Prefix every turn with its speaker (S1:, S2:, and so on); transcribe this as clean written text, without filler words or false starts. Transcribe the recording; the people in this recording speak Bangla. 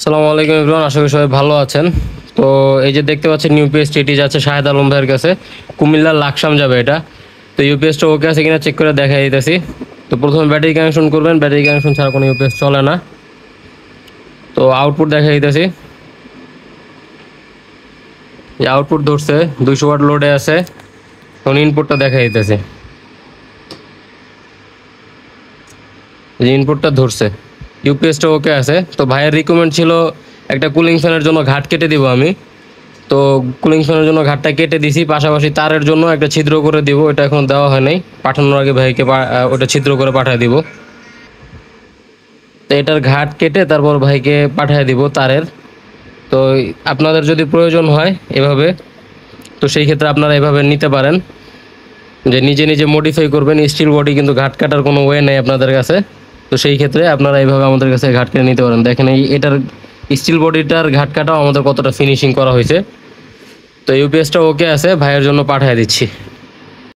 S1: আসসালামু আলাইকুম এভরিওয়ান, আশা করি সবাই ভালো আছেন। তো এই যে দেখতে পাচ্ছেন ইউপিএসটি, এটি যাচ্ছে শাহেদ আলম ভাইয়ের কাছে, কুমিল্লার লাকসাম যাবে এটা। তো ইউপিএসটা ওকে আছে কিনা চেক করে দেখাই দিতেছি। তো প্রথমে ব্যাটারি কানেকশন করবেন, ব্যাটারি কানেকশন ছাড়া কোনো ইউপিএস চলে না। তো আউটপুট দেখাই দিতেছি, এই আউটপুট ধরছে 200 ওয়াট লোডে আছে। তখন ইনপুটটা দেখাই দিতেছি, যে ইনপুটটা ধরছে, ইউপিএসটা ওকে আছে। তো ভাইয়ের রিকমেন্ড ছিল একটা কুলিং ফ্যানের জন্য ঘাট কেটে দিব আমি। তো কুলিং ফ্যানের জন্য ঘাটটা কেটে দিছি, পাশাপাশি তারের জন্য একটা ছিদ্র করে দিব, এটা এখন দেওয়া হয় নাই, পাঠানোর আগে ভাইকে ওটা ছিদ্র করে পাঠিয়ে দিব। তো এটার ঘাট কেটে তারপর ভাইকে পাঠিয়ে দিব তারের। তো আপনাদের যদি প্রয়োজন হয় এভাবে, তো সেই ক্ষেত্রে আপনারা এভাবে নিতে পারেন, যে নিজে নিজে মডিফাই করবেন। স্টিল বডি কিন্তু ঘাট কাটার কোনো ওয়ে নেই আপনাদের কাছে। তো সেই ক্ষেত্রে আপনারা এইভাবে আমাদের কাছে ঘাট কেটে নিতে পারেন। দেখেন এটার স্টিল বডিটার ঘাট কাটাও আমাদের কতটা ফিনিশিং করা হয়েছে। তো ইউপিএসটা ওকে আছে, ভাইয়ের জন্য পাঠিয়ে দিচ্ছি।